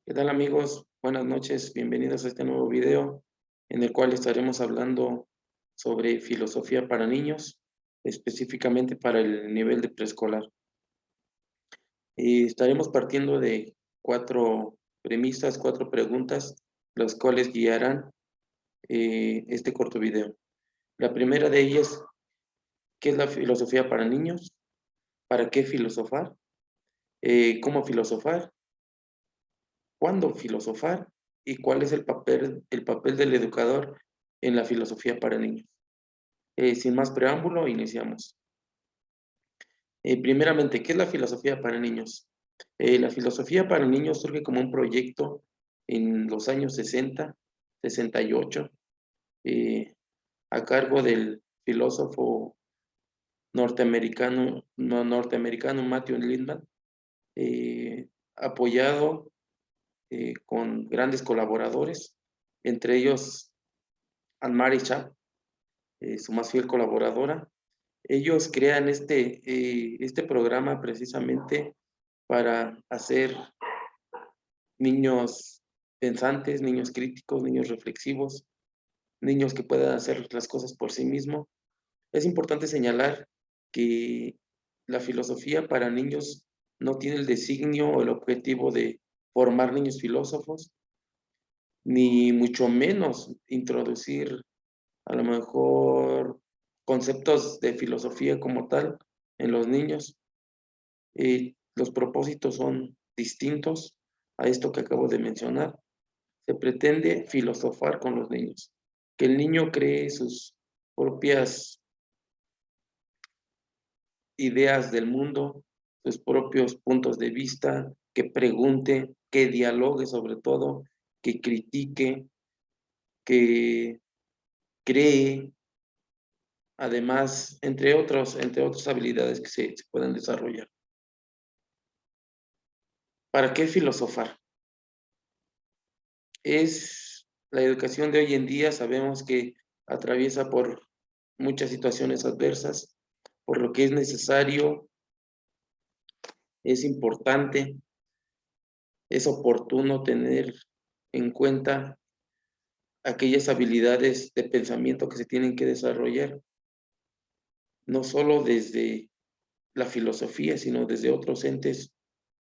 ¿Qué tal amigos? Buenas noches, bienvenidos a este nuevo video en el cual estaremos hablando sobre filosofía para niños, específicamente para el nivel de preescolar. Y estaremos partiendo de 4 premisas, 4 preguntas, las cuales guiarán este corto video. La primera de ellas, ¿qué es la filosofía para niños? ¿Para qué filosofar? ¿Cómo filosofar? ¿Cuándo filosofar? ¿Y cuál es el papel del educador en la filosofía para niños? Sin más preámbulo, iniciamos. Primeramente, ¿qué es la filosofía para niños? La filosofía para niños surge como un proyecto en los años 60, 68, a cargo del filósofo norteamericano Matthew Lindman, apoyado con grandes colaboradores, entre ellos Anne-Marie Schaap, su más fiel colaboradora. Ellos crean este programa precisamente para hacer niños pensantes, niños críticos, niños reflexivos, niños que puedan hacer las cosas por sí mismos. Es importante señalar que la filosofía para niños no tiene el designio o el objetivo de formar niños filósofos, ni mucho menos introducir a lo mejor conceptos de filosofía como tal en los niños. Los propósitos son distintos a esto que acabo de mencionar. Se pretende filosofar con los niños, que el niño cree sus propias ideas del mundo, sus propios puntos de vista, que pregunte, que dialogue sobre todo, que critique, que cree, además, entre otras habilidades que se pueden desarrollar. ¿Para qué filosofar? La educación de hoy en día, sabemos que atraviesa por muchas situaciones adversas, por lo que es necesario, es importante, es oportuno tener en cuenta aquellas habilidades de pensamiento que se tienen que desarrollar, no solo desde la filosofía, sino desde otros entes,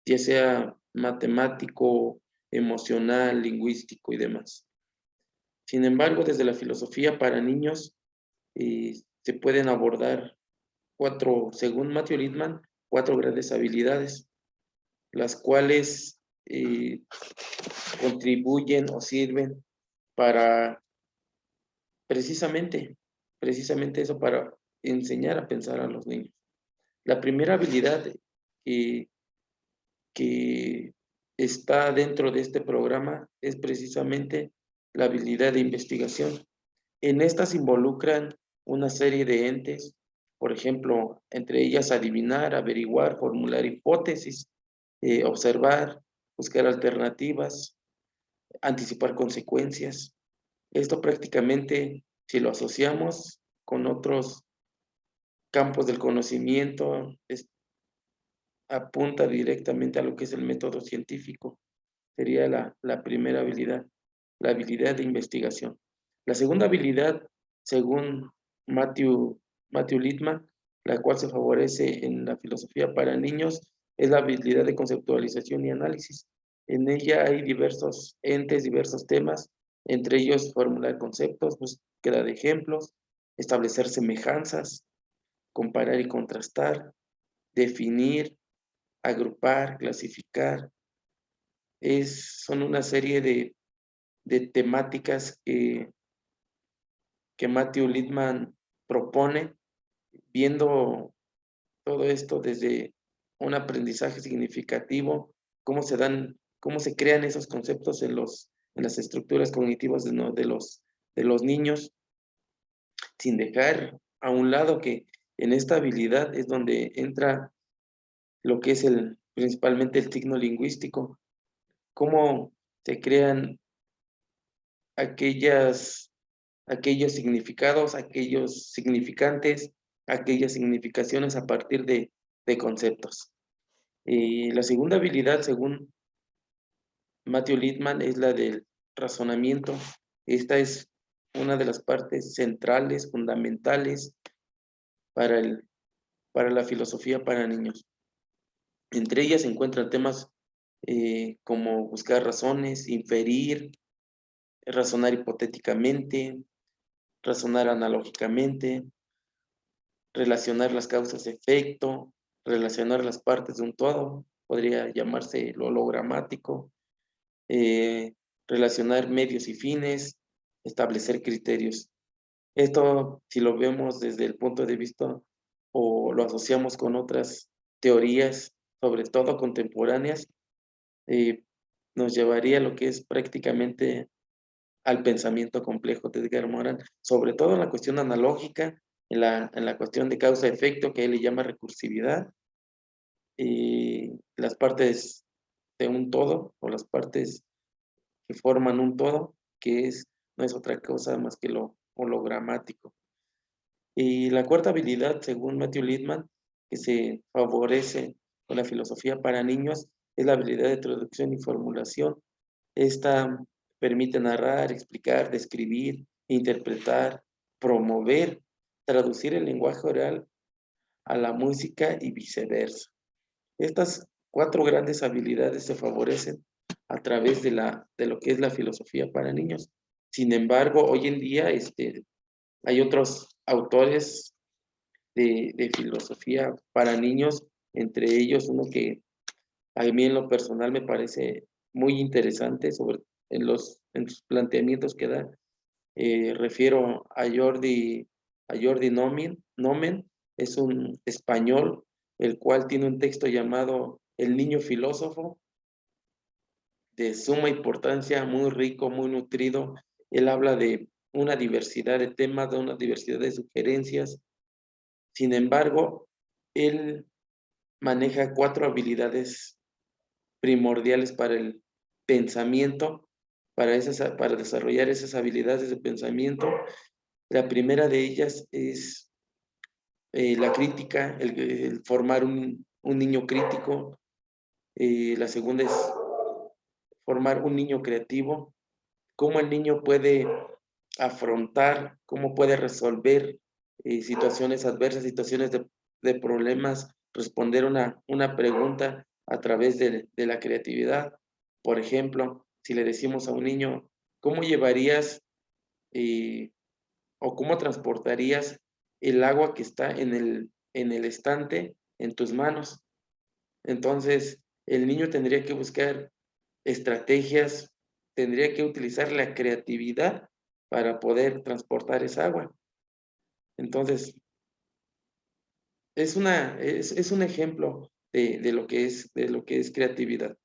ya sea matemático, emocional, lingüístico y demás. Sin embargo, desde la filosofía para niños se pueden abordar según Matthew Lindman, 4 grandes habilidades, las cuales contribuyen o sirven para precisamente, precisamente eso, para enseñar a pensar a los niños. La primera habilidad que, que está dentro de este programa es precisamente la habilidad de investigación. En esta se involucran una serie de entes, por ejemplo, entre ellas adivinar, averiguar, formular hipótesis, observar, buscar alternativas, anticipar consecuencias. Esto prácticamente, si lo asociamos con otros campos del conocimiento, apunta directamente a lo que es el método científico. Sería la primera habilidad, la habilidad de investigación. La segunda habilidad, según Matthew Lindman, la cual se favorece en la filosofía para niños, es la habilidad de conceptualización y análisis. En ella hay diversos entes, diversos temas, entre ellos formular conceptos, búsqueda de ejemplos, establecer semejanzas, comparar y contrastar, definir, agrupar, clasificar. Son una serie de temáticas que Matthew Lindman propone, viendo todo esto desde un aprendizaje significativo, cómo se crean esos conceptos en las estructuras cognitivas de los niños, sin dejar a un lado que en esta habilidad es donde entra lo que es principalmente el signo lingüístico, cómo se crean aquellos significados, aquellos significantes, aquellas significaciones a partir de conceptos. La segunda habilidad, según Matthew Lipman es la del razonamiento. Esta es una de las partes centrales, fundamentales para, para la filosofía para niños. Entre ellas se encuentran temas como buscar razones, inferir, razonar hipotéticamente, razonar analógicamente, relacionar las causas-efecto, relacionar las partes de un todo, podría llamarse lo hologramático, relacionar medios y fines, establecer criterios. Esto, si lo vemos desde el punto de vista o lo asociamos con otras teorías, sobre todo contemporáneas, nos llevaría a lo que es prácticamente al pensamiento complejo de Edgar Morin, sobre todo en la cuestión analógica, en la cuestión de causa-efecto, que él le llama recursividad, y las partes de un todo, o las partes que forman un todo, que no es otra cosa más que lo hologramático. Y la cuarta habilidad, según Matthew Lipman, que se favorece con la filosofía para niños, es la habilidad de traducción y formulación. Esta permite narrar, explicar, describir, interpretar, promover, traducir el lenguaje oral a la música y viceversa. Estas cuatro grandes habilidades se favorecen a través de lo que es la filosofía para niños. Sin embargo, hoy en día hay otros autores de filosofía para niños, entre ellos uno que a mí en lo personal me parece muy interesante en sus planteamientos que da. Refiero a Jordi Nomen, es un español, el cual tiene un texto llamado El niño filósofo, de suma importancia, muy rico, muy nutrido. Él habla de una diversidad de temas, de una diversidad de sugerencias. Sin embargo, él maneja cuatro habilidades primordiales para el pensamiento, para desarrollar esas habilidades de pensamiento. La primera de ellas es la crítica, el formar un niño crítico. La segunda es formar un niño creativo, cómo el niño puede afrontar, cómo puede resolver situaciones adversas, situaciones de problemas, responder una pregunta a través de la creatividad. Por ejemplo, si le decimos a un niño, ¿cómo llevarías o cómo transportarías el agua que está en el estante en tus manos? Entonces, el niño tendría que buscar estrategias, tendría que utilizar la creatividad para poder transportar esa agua. Entonces, es un ejemplo de lo que es creatividad.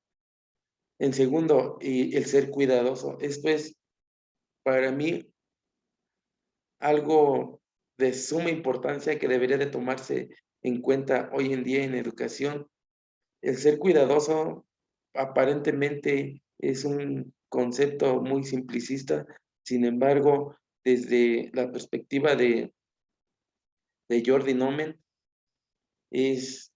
En segundo, y el ser cuidadoso. Esto es para mí algo de suma importancia que debería de tomarse en cuenta hoy en día en educación. El ser cuidadoso aparentemente es un concepto muy simplicista, sin embargo, desde la perspectiva de Jordi Nomen, es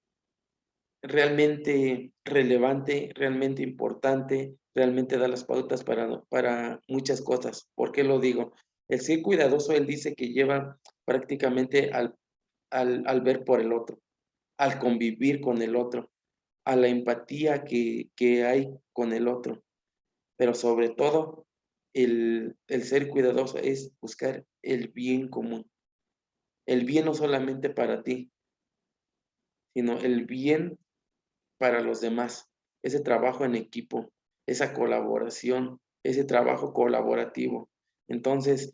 realmente relevante, realmente importante, realmente da las pautas para muchas cosas. ¿Por qué lo digo? El ser cuidadoso, él dice que lleva prácticamente al ver por el otro, al convivir con el otro, a la empatía que hay con el otro. Pero sobre todo, el ser cuidadoso es buscar el bien común. El bien no solamente para ti, sino el bien para los demás. Ese trabajo en equipo, esa colaboración, ese trabajo colaborativo. Entonces,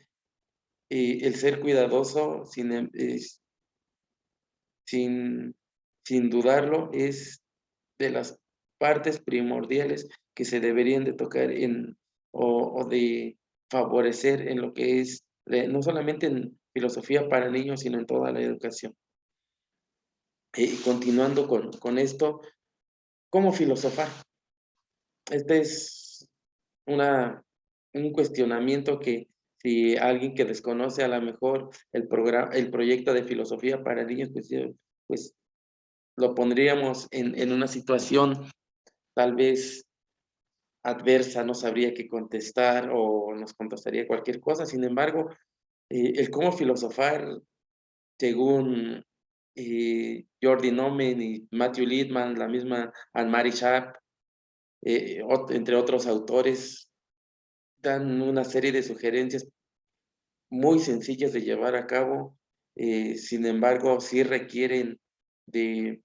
el ser cuidadoso, sin, sin dudarlo, es de las partes primordiales que se deberían de tocar o de favorecer en lo que es, no solamente en filosofía para niños, sino en toda la educación. Y continuando con esto, ¿cómo filosofar? Este es un cuestionamiento que si alguien que desconoce a lo mejor el proyecto de filosofía para niños, pues lo pondríamos en una situación tal vez adversa, no sabría qué contestar o nos contestaría cualquier cosa. Sin embargo, el cómo filosofar, según Jordi Nomen y Matthew Littman, la misma Anne-Marie Sharp, entre otros autores, dan una serie de sugerencias muy sencillas de llevar a cabo. Sin embargo, sí requieren de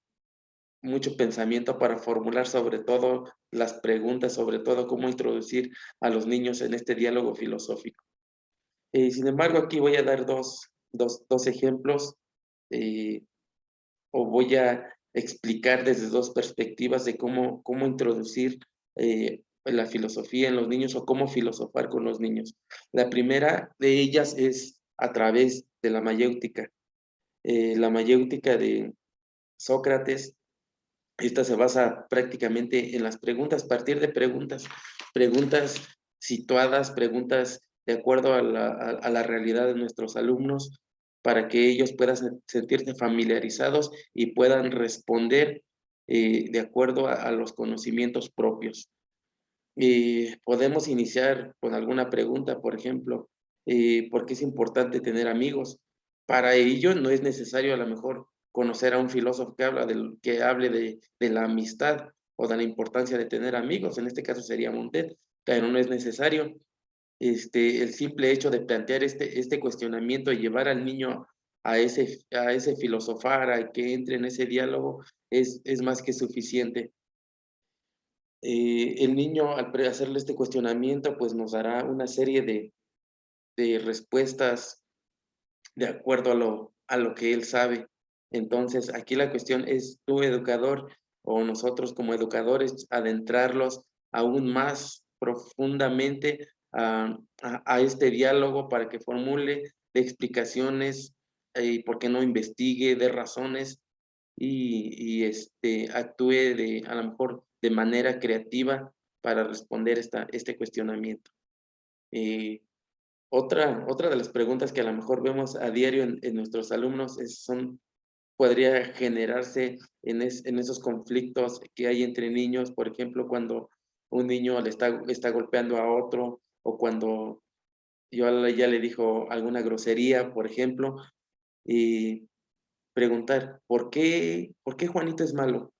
mucho pensamiento para formular sobre todo las preguntas, sobre todo cómo introducir a los niños en este diálogo filosófico. Sin embargo, aquí voy a dar dos ejemplos, o voy a explicar desde dos perspectivas de cómo introducir la filosofía en los niños o cómo filosofar con los niños. La primera de ellas es a través de la mayéutica. La mayéutica de Sócrates, esta se basa prácticamente en las preguntas, partir de preguntas situadas, preguntas de acuerdo a la realidad de nuestros alumnos, para que ellos puedan sentirse familiarizados y puedan responder de acuerdo a los conocimientos propios. Podemos iniciar con alguna pregunta, por ejemplo, ¿por qué es importante tener amigos? Para ello no es necesario a lo mejor conocer a un filósofo que hable de la amistad o de la importancia de tener amigos, en este caso sería Montet, pero no es necesario. El simple hecho de plantear este cuestionamiento y llevar al niño a ese filosofar, a que entre en ese diálogo, es más que suficiente. El niño, al hacerle este cuestionamiento, pues nos dará una serie de respuestas de acuerdo a lo que él sabe. Entonces, aquí la cuestión es tú, educador, o nosotros como educadores, adentrarlos aún más profundamente a este diálogo para que formule de explicaciones, y por qué no investigue, de razones y actúe a lo mejor de manera creativa para responder este cuestionamiento. Otra de las preguntas que a lo mejor vemos a diario en nuestros alumnos podría generarse en esos conflictos que hay entre niños, por ejemplo, cuando un niño está golpeando a otro, o cuando ya le dijo alguna grosería, por ejemplo, y preguntar, ¿por qué Juanito es malo?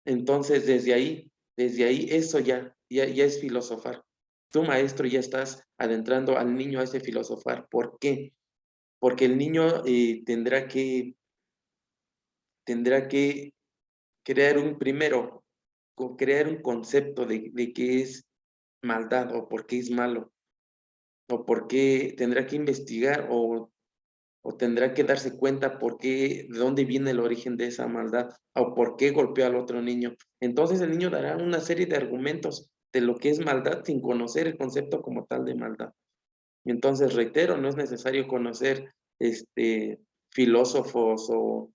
Entonces, desde ahí eso ya es filosofar. Tú, maestro, ya estás adentrando al niño a ese filosofar. ¿Por qué? Porque el niño tendrá que crear crear un concepto de qué es maldad o por qué es malo, o por qué tendrá que investigar o tendrá que darse cuenta de dónde viene el origen de esa maldad o por qué golpeó al otro niño. Entonces el niño dará una serie de argumentos de lo que es maldad sin conocer el concepto como tal de maldad. Entonces, reitero, no es necesario conocer filósofos o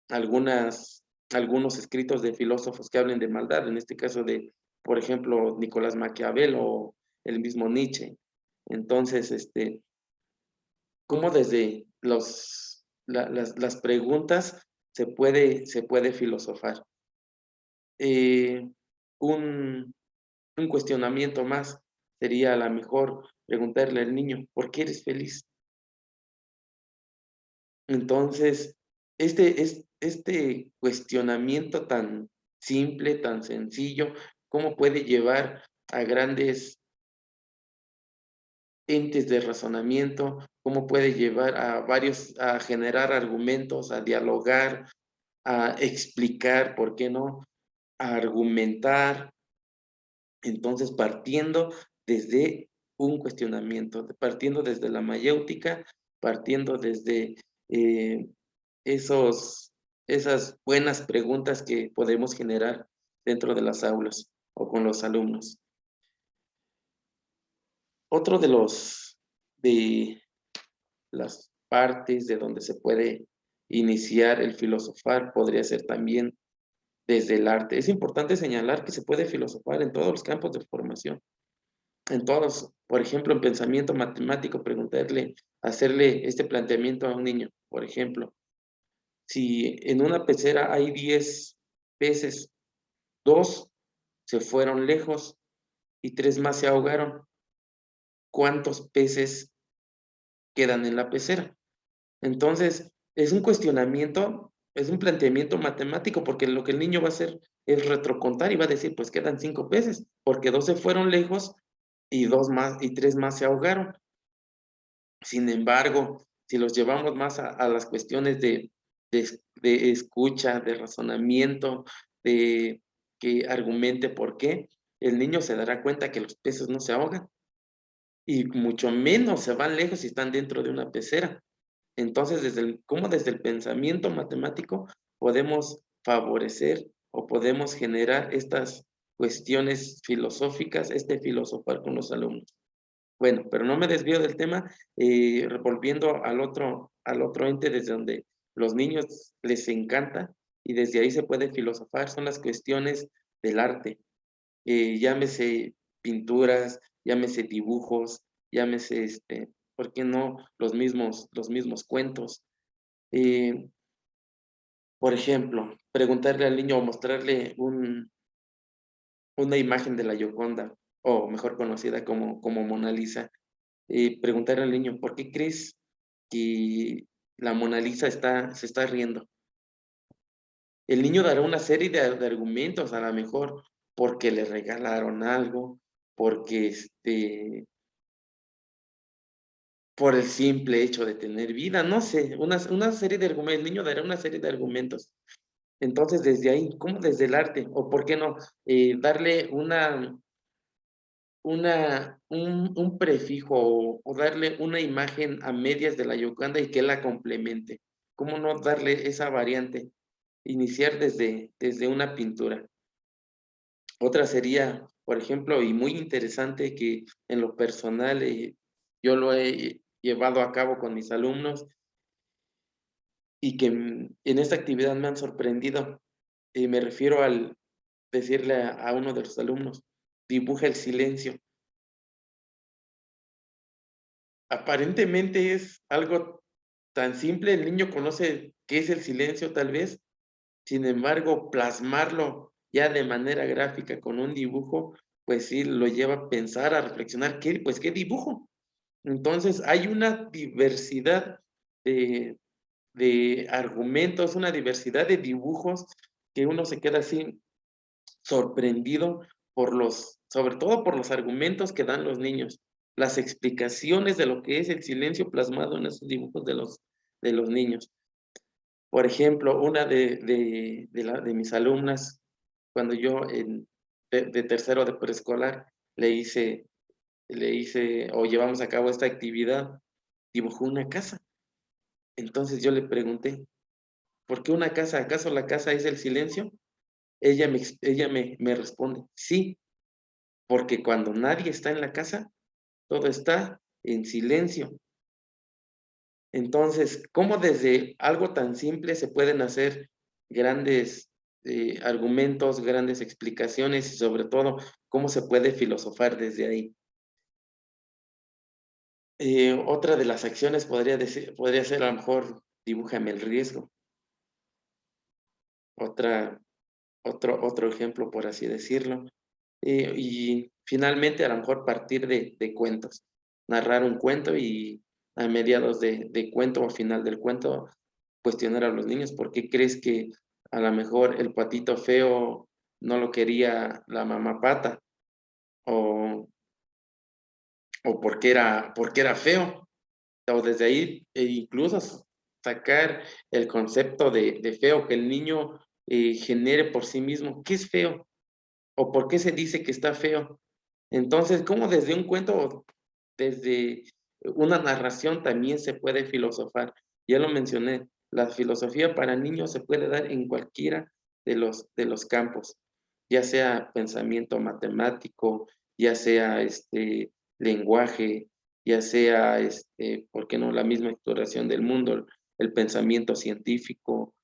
algunos escritos de filósofos que hablen de maldad, en este caso por ejemplo, Nicolás Maquiavelo o el mismo Nietzsche. Entonces, cómo desde las preguntas se puede filosofar. Un, un cuestionamiento más sería a lo mejor preguntarle al niño, ¿por qué eres feliz? Entonces, este cuestionamiento tan simple, tan sencillo, ¿cómo puede llevar a grandes entes de razonamiento? ¿Cómo puede llevar a generar argumentos, a dialogar, a explicar, ¿por qué no? A argumentar. Entonces, partiendo desde un cuestionamiento, partiendo desde la mayéutica, partiendo desde eh, esas buenas preguntas que podemos generar dentro de las aulas o con los alumnos. Otro de las partes de donde se puede iniciar el filosofar podría ser también desde el arte. Es importante señalar que se puede filosofar en todos los campos de formación, en todos. Por ejemplo, en pensamiento matemático, hacerle este planteamiento a un niño. Por ejemplo, si en una pecera hay 10 peces, 2 se fueron lejos y 3 más se ahogaron. ¿Cuántos peces quedan en la pecera? Entonces, es un cuestionamiento, es un planteamiento matemático, porque lo que el niño va a hacer es retrocontar y va a decir, pues quedan 5 peces, porque 2 se fueron lejos y 2 más y 3 más se ahogaron. Sin embargo, si los llevamos más a las cuestiones de escucha, de razonamiento, de que argumente por qué, el niño se dará cuenta que los peces no se ahogan y mucho menos se van lejos si están dentro de una pecera. Entonces, desde el pensamiento matemático podemos favorecer o podemos generar estas cuestiones filosóficas, filosofar con los alumnos. Bueno, pero no me desvío del tema, volviendo al otro ente desde donde los niños les encanta y desde ahí se puede filosofar, son las cuestiones del arte. Llámese pinturas, llámese dibujos, llámese, ¿por qué no? Los mismos cuentos. Eh, por ejemplo, preguntarle al niño o mostrarle una imagen de la Gioconda, o mejor conocida como Mona Lisa, preguntarle al niño, ¿por qué crees que la Mona Lisa se está riendo? El niño dará una serie de argumentos, a lo mejor porque le regalaron algo, porque por el simple hecho de tener vida, no sé, una serie de argumentos, el niño dará una serie de argumentos. Entonces, desde ahí, ¿cómo desde el arte? O por qué no, darle un prefijo o darle una imagen a medias de la Gioconda y que la complemente. ¿Cómo no darle esa variante? Iniciar desde una pintura. Otra sería, por ejemplo, y muy interesante que en lo personal yo lo he llevado a cabo con mis alumnos y que en esta actividad me han sorprendido. Me refiero al decirle a uno de los alumnos, dibuja el silencio. Aparentemente es algo tan simple, el niño conoce qué es el silencio tal vez, sin embargo, plasmarlo ya de manera gráfica con un dibujo, pues sí lo lleva a pensar, a reflexionar, ¿qué dibujo? Entonces, hay una diversidad de argumentos, una diversidad de dibujos que uno se queda así sorprendido sobre todo por los argumentos que dan los niños, las explicaciones de lo que es el silencio plasmado en esos dibujos de los niños. Por ejemplo, una de mis alumnas, cuando yo de tercero de preescolar le hice o llevamos a cabo esta actividad, dibujó una casa. Entonces yo le pregunté, ¿por qué una casa? ¿Acaso la casa es el silencio? Ella me responde, sí, porque cuando nadie está en la casa, todo está en silencio. Entonces, ¿cómo desde algo tan simple se pueden hacer grandes argumentos, grandes explicaciones y sobre todo, cómo se puede filosofar desde ahí? Otra de las acciones podría ser a lo mejor, dibújame el riesgo. Otra, otro ejemplo, por así decirlo. Y finalmente, a lo mejor partir de cuentos, narrar un cuento y a mediados de cuento o final del cuento, cuestionar a los niños, ¿por qué crees que a lo mejor el patito feo no lo quería la mamá pata? O, o porque era feo. O desde ahí, incluso sacar el concepto de feo, que el niño genere por sí mismo, ¿qué es feo? ¿O por qué se dice que está feo? Entonces, ¿cómo desde un cuento o desde una narración también se puede filosofar? Ya lo mencioné, la filosofía para niños se puede dar en cualquiera de los campos, ya sea pensamiento matemático, ya sea lenguaje, ya sea, ¿por qué no?, la misma exploración del mundo, el pensamiento científico,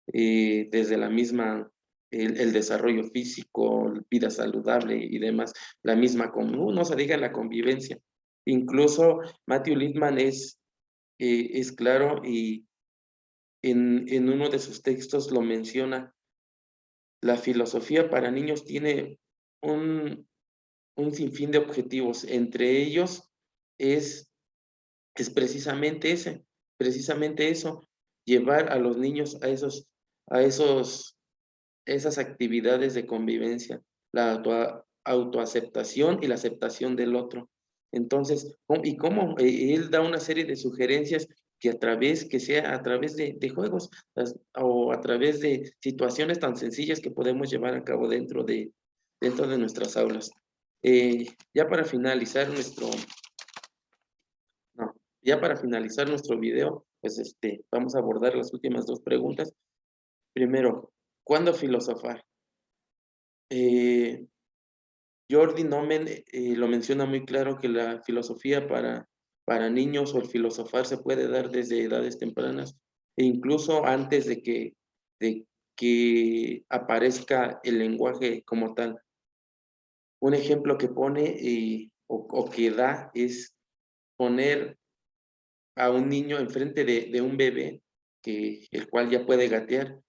desde la misma, el desarrollo físico, vida saludable y demás, la misma, no se diga la convivencia. Incluso Matthew Lipman es claro y en uno de sus textos lo menciona, la filosofía para niños tiene un, un sinfín de objetivos. Entre ellos es precisamente eso, llevar a los niños a esas actividades de convivencia, la autoaceptación y la aceptación del otro. Entonces, ¿y cómo? Él da una serie de sugerencias que sea a través de juegos o a través de situaciones tan sencillas que podemos llevar a cabo dentro de nuestras aulas. Ya para finalizar no, ya para finalizar nuestro video, pues vamos a abordar las últimas dos preguntas. Primero, ¿cuándo filosofar? Jordi Nomen lo menciona muy claro que la filosofía para niños o el filosofar se puede dar desde edades tempranas e incluso antes de que aparezca el lenguaje como tal. Un ejemplo que pone o que da es poner a un niño enfrente de un bebé, el cual ya puede gatear,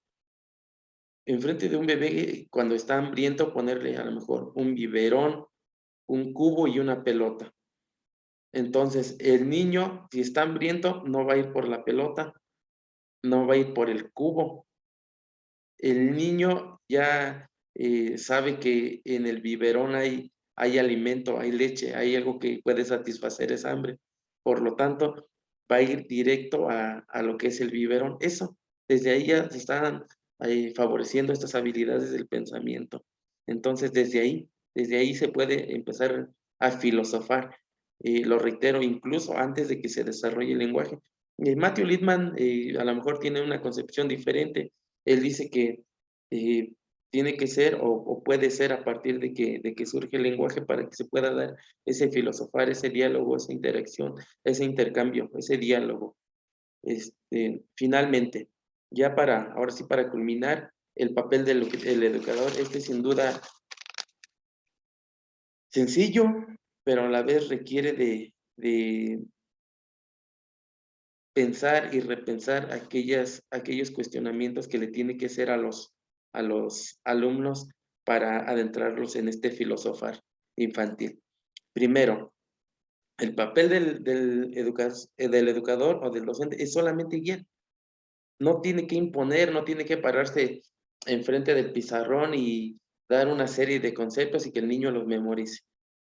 enfrente de un bebé cuando está hambriento, ponerle a lo mejor un biberón, un cubo y una pelota. Entonces, el niño, si está hambriento, no va a ir por la pelota, no va a ir por el cubo. El niño ya sabe que en el biberón hay alimento, hay leche, hay algo que puede satisfacer esa hambre. Por lo tanto, va a ir directo a lo que es el biberón. Eso, desde ahí ya se están favoreciendo estas habilidades del pensamiento. Entonces, desde ahí se puede empezar a filosofar. Lo reitero, incluso antes de que se desarrolle el lenguaje. Matthew Littman a lo mejor tiene una concepción diferente. Él dice que tiene que ser o puede ser a partir de que surge el lenguaje para que se pueda dar ese filosofar, ese diálogo, esa interacción, ese intercambio, ese diálogo. Finalmente, ahora sí para culminar, el papel del educador, sin duda sencillo, pero a la vez requiere de pensar y repensar aquellos cuestionamientos que le tiene que hacer a los alumnos para adentrarlos en este filosofar infantil. Primero, el papel del educador o del docente es solamente guiar. No tiene que imponer, no tiene que pararse enfrente del pizarrón y dar una serie de conceptos y que el niño los memorice.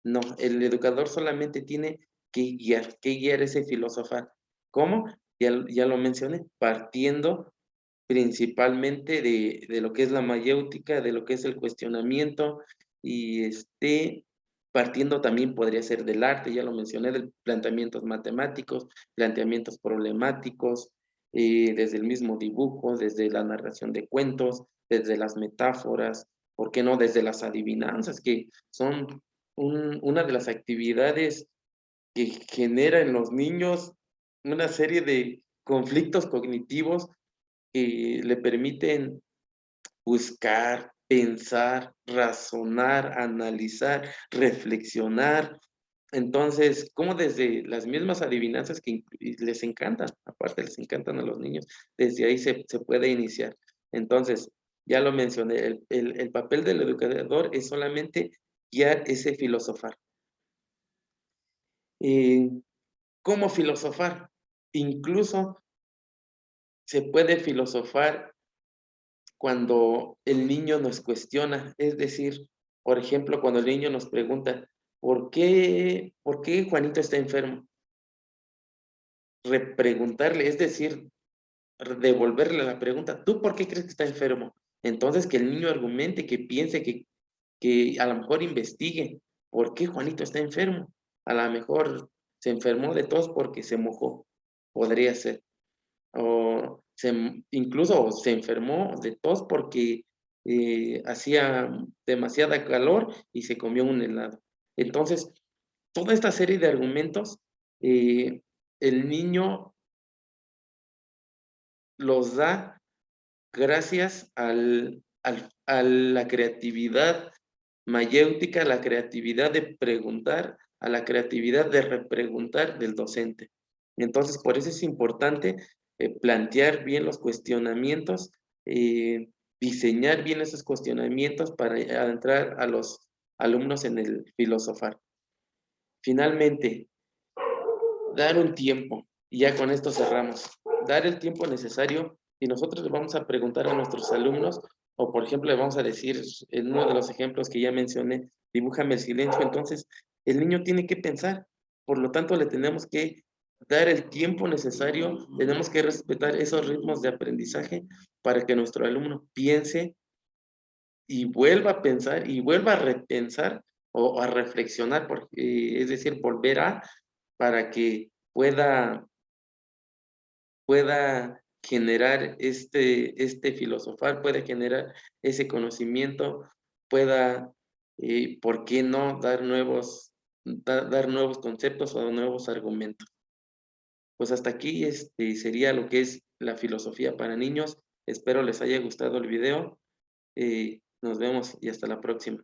No, el educador solamente tiene que guiar ese filosofar. ¿Cómo? Ya lo mencioné, partiendo principalmente de lo que es la mayéutica, de lo que es el cuestionamiento y partiendo también podría ser del arte, ya lo mencioné, de planteamientos matemáticos, planteamientos problemáticos, desde el mismo dibujo, desde la narración de cuentos, desde las metáforas, ¿por qué no? Desde las adivinanzas, que son una de las actividades que genera en los niños una serie de conflictos cognitivos que le permiten buscar, pensar, razonar, analizar, reflexionar. Entonces, como desde las mismas adivinanzas que les encantan, aparte les encantan a los niños, desde ahí se puede iniciar. Entonces, ya lo mencioné, el papel del educador es solamente guiar ese filosofar. ¿Cómo filosofar? Incluso se puede filosofar cuando el niño nos cuestiona, es decir, por ejemplo, cuando el niño nos pregunta, por qué Juanito está enfermo? Repreguntarle, es decir, devolverle la pregunta, ¿tú por qué crees que está enfermo? Entonces que el niño argumente, que piense, que a lo mejor investigue, ¿por qué Juanito está enfermo? A lo mejor se enfermó de tos porque se mojó, podría ser. O incluso se enfermó de tos porque hacía demasiada calor y se comió un helado. Entonces, toda esta serie de argumentos, el niño los da gracias a la creatividad mayéutica, a la creatividad de preguntar, a la creatividad de repreguntar del docente. Entonces, por eso es importante plantear bien los cuestionamientos, diseñar bien esos cuestionamientos para adentrar alumnos en el filosofar. Finalmente, dar un tiempo, y ya con esto cerramos, dar el tiempo necesario, y nosotros le vamos a preguntar a nuestros alumnos, o por ejemplo le vamos a decir, en uno de los ejemplos que ya mencioné, dibújame el silencio, entonces el niño tiene que pensar, por lo tanto le tenemos que dar el tiempo necesario, tenemos que respetar esos ritmos de aprendizaje para que nuestro alumno piense y vuelva a pensar y vuelva a repensar o a reflexionar, es decir, volver a, para que pueda generar este filosofar, pueda generar ese conocimiento, pueda, ¿por qué no dar nuevos conceptos o nuevos argumentos? Pues hasta aquí sería lo que es la filosofía para niños. Espero les haya gustado el video. Nos vemos y hasta la próxima.